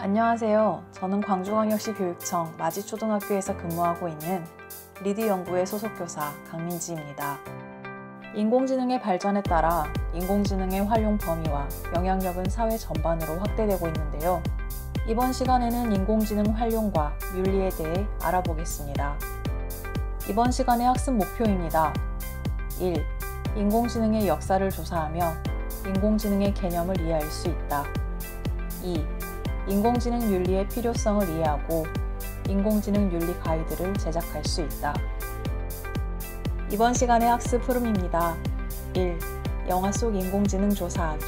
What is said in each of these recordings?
안녕하세요. 저는 광주광역시 교육청 마지초등학교에서 근무하고 있는 리드연구의 소속교사 강민지입니다. 인공지능의 발전에 따라 인공지능의 활용 범위와 영향력은 사회 전반으로 확대되고 있는데요. 이번 시간에는 인공지능 활용과 윤리에 대해 알아보겠습니다. 이번 시간의 학습 목표입니다. 1. 인공지능의 역사를 조사하며 인공지능의 개념을 이해할 수 있다. 2. 인공지능 윤리의 필요성을 이해하고 인공지능 윤리 가이드를 제작할 수 있다. 이번 시간의 학습 흐름입니다. 1. 영화 속 인공지능 조사하기.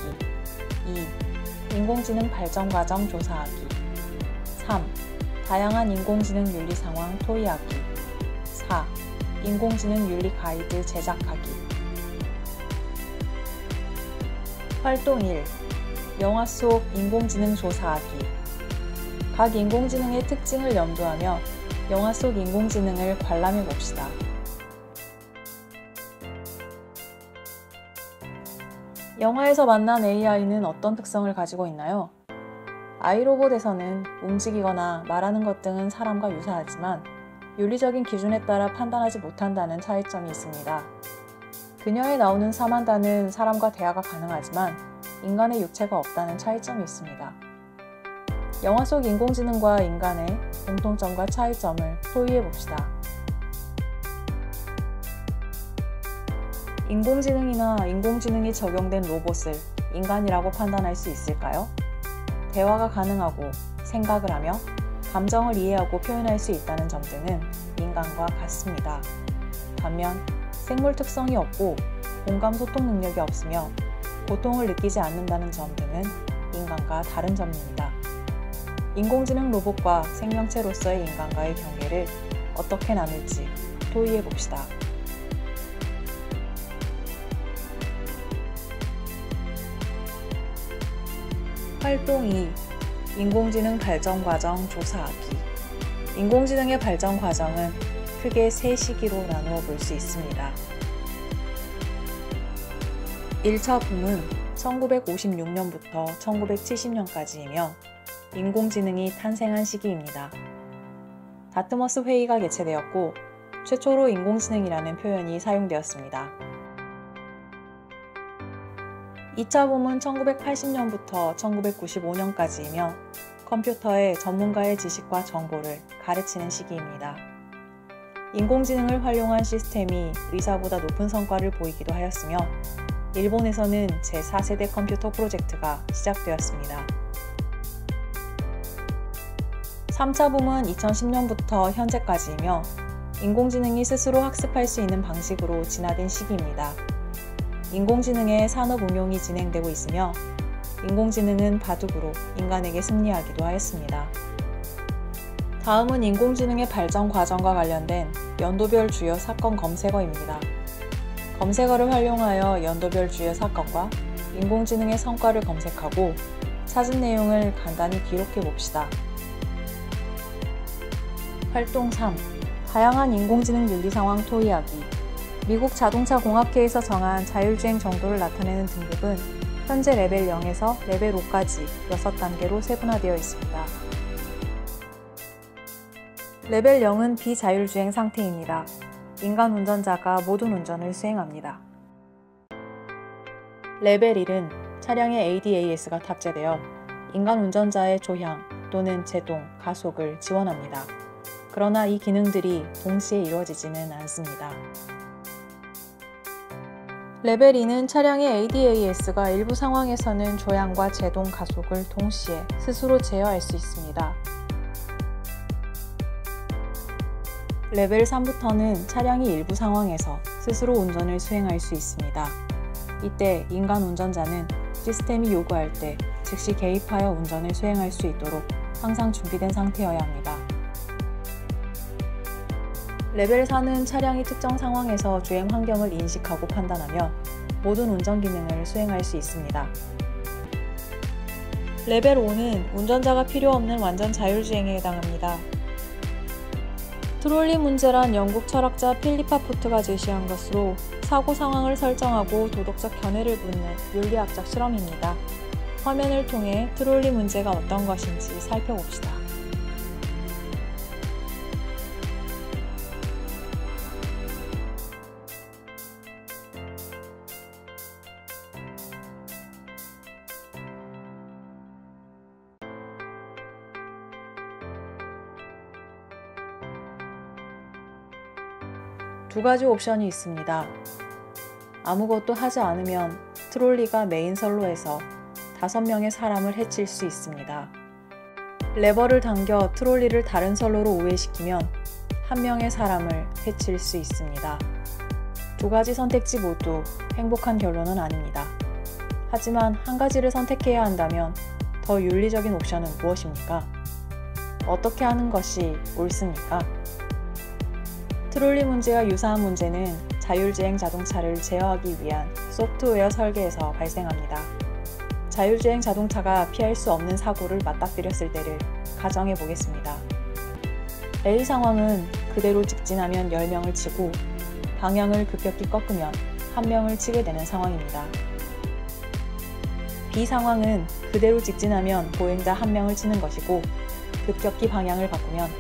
2. 인공지능 발전 과정 조사하기. 3. 다양한 인공지능 윤리 상황 토의하기. 4. 인공지능 윤리 가이드 제작하기. 활동 1. 영화 속 인공지능 조사하기. 각 인공지능의 특징을 염두하며 영화 속 인공지능을 관람해 봅시다. 영화에서 만난 AI는 어떤 특성을 가지고 있나요? 아이로봇에서는 움직이거나 말하는 것 등은 사람과 유사하지만 윤리적인 기준에 따라 판단하지 못한다는 차이점이 있습니다. 그녀에 나오는 사만다는 사람과 대화가 가능하지만 인간의 육체가 없다는 차이점이 있습니다. 영화 속 인공지능과 인간의 공통점과 차이점을 토의해 봅시다. 인공지능이나 인공지능이 적용된 로봇을 인간이라고 판단할 수 있을까요? 대화가 가능하고 생각을 하며 감정을 이해하고 표현할 수 있다는 점 등은 인간과 같습니다. 반면 생물 특성이 없고 공감 소통 능력이 없으며 고통을 느끼지 않는다는 점 등은 인간과 다른 점입니다. 인공지능 로봇과 생명체로서의 인간과의 경계를 어떻게 나눌지 토의해 봅시다. 활동 2. 인공지능 발전 과정 조사하기. 인공지능의 발전 과정은 크게 세 시기로 나누어 볼 수 있습니다. 1차 붐은 1956년부터 1970년까지이며 인공지능이 탄생한 시기입니다. 다트머스 회의가 개최되었고 최초로 인공지능이라는 표현이 사용되었습니다. 2차 붐은 1980년부터 1995년까지이며 컴퓨터의 전문가의 지식과 정보를 가르치는 시기입니다. 인공지능을 활용한 시스템이 의사보다 높은 성과를 보이기도 하였으며 일본에서는 제4세대 컴퓨터 프로젝트가 시작되었습니다. 3차 붐은 2010년부터 현재까지이며 인공지능이 스스로 학습할 수 있는 방식으로 진화된 시기입니다. 인공지능의 산업 응용이 진행되고 있으며 인공지능은 바둑으로 인간에게 승리하기도 하였습니다. 다음은 인공지능의 발전 과정과 관련된 연도별 주요 사건 검색어입니다. 검색어를 활용하여 연도별 주요 사건과 인공지능의 성과를 검색하고 찾은 내용을 간단히 기록해 봅시다. 활동 3. 다양한 인공지능 윤리 상황 토의하기. 미국 자동차 공학회에서 정한 자율주행 정도를 나타내는 등급은 현재 레벨 0에서 레벨 5까지 6단계로 세분화되어 있습니다. 레벨 0은 비자율주행 상태입니다. 인간 운전자가 모든 운전을 수행합니다. 레벨 1은 차량에 ADAS가 탑재되어 인간 운전자의 조향 또는 제동, 가속을 지원합니다. 그러나 이 기능들이 동시에 이루어지지는 않습니다. 레벨 2는 차량의 ADAS가 일부 상황에서는 조향과 제동, 가속을 동시에 스스로 제어할 수 있습니다. 레벨 3부터는 차량이 일부 상황에서 스스로 운전을 수행할 수 있습니다. 이때 인간 운전자는 시스템이 요구할 때 즉시 개입하여 운전을 수행할 수 있도록 항상 준비된 상태여야 합니다. 레벨 4는 차량이 특정 상황에서 주행 환경을 인식하고 판단하며 모든 운전 기능을 수행할 수 있습니다. 레벨 5는 운전자가 필요 없는 완전 자율주행에 해당합니다. 트롤리 문제란 영국 철학자 필리파 포트가 제시한 것으로 사고 상황을 설정하고 도덕적 견해를 묻는 윤리학적 실험입니다. 화면을 통해 트롤리 문제가 어떤 것인지 살펴봅시다. 두 가지 옵션이 있습니다. 아무것도 하지 않으면 트롤리가 메인 선로에서 5명의 사람을 해칠 수 있습니다. 레버를 당겨 트롤리를 다른 선로로 우회시키면 1명의 사람을 해칠 수 있습니다. 두 가지 선택지 모두 행복한 결론은 아닙니다. 하지만 한 가지를 선택해야 한다면 더 윤리적인 옵션은 무엇입니까? 어떻게 하는 것이 옳습니까? 트롤리 문제와 유사한 문제는 자율주행 자동차를 제어하기 위한 소프트웨어 설계에서 발생합니다. 자율주행 자동차가 피할 수 없는 사고를 맞닥뜨렸을 때를 가정해 보겠습니다. A 상황은 그대로 직진하면 10명을 치고 방향을 급격히 꺾으면 1명을 치게 되는 상황입니다. B 상황은 그대로 직진하면 보행자 1명을 치는 것이고 급격히 방향을 바꾸면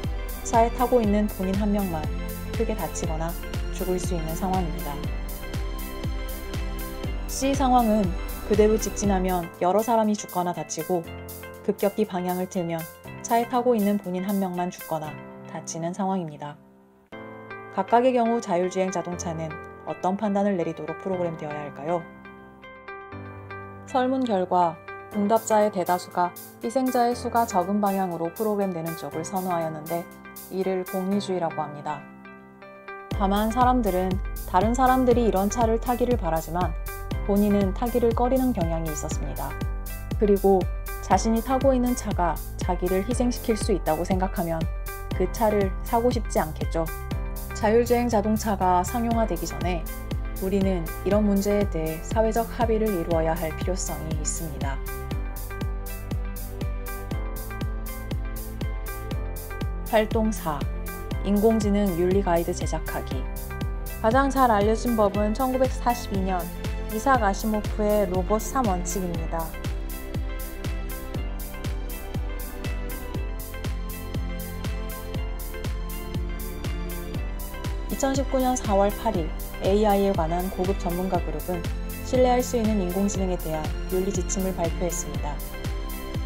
차에 타고 있는 본인 1명만 크게 다치거나 죽을 수 있는 상황입니다. C 상황은 그대로 직진하면 여러 사람이 죽거나 다치고 급격히 방향을 틀면 차에 타고 있는 본인 1명만 죽거나 다치는 상황입니다. 각각의 경우 자율주행 자동차는 어떤 판단을 내리도록 프로그램되어야 할까요? 설문 결과 응답자의 대다수가 희생자의 수가 적은 방향으로 프로그램되는 쪽을 선호하였는데 이를 공리주의라고 합니다. 다만 사람들은 다른 사람들이 이런 차를 타기를 바라지만 본인은 타기를 꺼리는 경향이 있었습니다. 그리고 자신이 타고 있는 차가 자기를 희생시킬 수 있다고 생각하면 그 차를 사고 싶지 않겠죠. 자율주행 자동차가 상용화되기 전에 우리는 이런 문제에 대해 사회적 합의를 이루어야 할 필요성이 있습니다. 활동 4. 인공지능 윤리 가이드 제작하기. 가장 잘 알려진 법은 1942년 이삭 아시모프의 로봇 3원칙입니다. (2019년 4월 8일) AI에 관한 고급 전문가 그룹은 신뢰할 수 있는 인공지능에 대한 윤리 지침을 발표했습니다.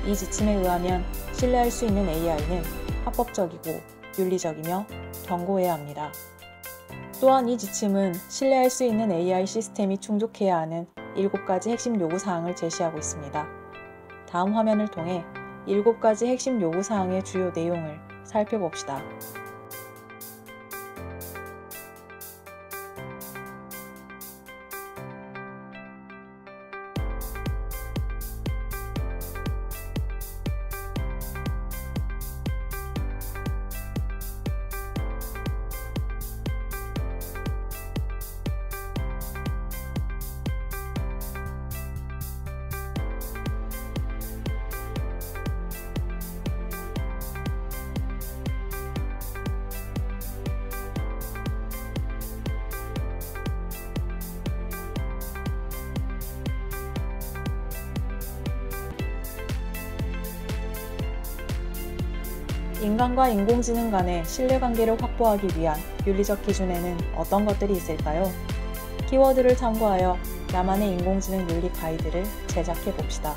이 지침에 의하면 신뢰할 수 있는 AI는 합법적이고 윤리적이며 경고해야 합니다. 또한 이 지침은 신뢰할 수 있는 AI 시스템이 충족해야 하는 7가지 핵심 요구사항을 제시하고 있습니다. 다음 화면을 통해 7가지 핵심 요구사항의 주요 내용을 살펴봅시다. 인간과 인공지능 간의 신뢰관계를 확보하기 위한 윤리적 기준에는 어떤 것들이 있을까요? 키워드를 참고하여 나만의 인공지능 윤리 가이드를 제작해 봅시다.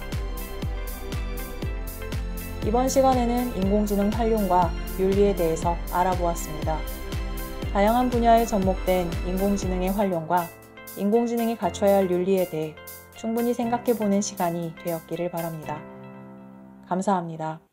이번 시간에는 인공지능 활용과 윤리에 대해서 알아보았습니다. 다양한 분야에 접목된 인공지능의 활용과 인공지능이 갖춰야 할 윤리에 대해 충분히 생각해 보는 시간이 되었기를 바랍니다. 감사합니다.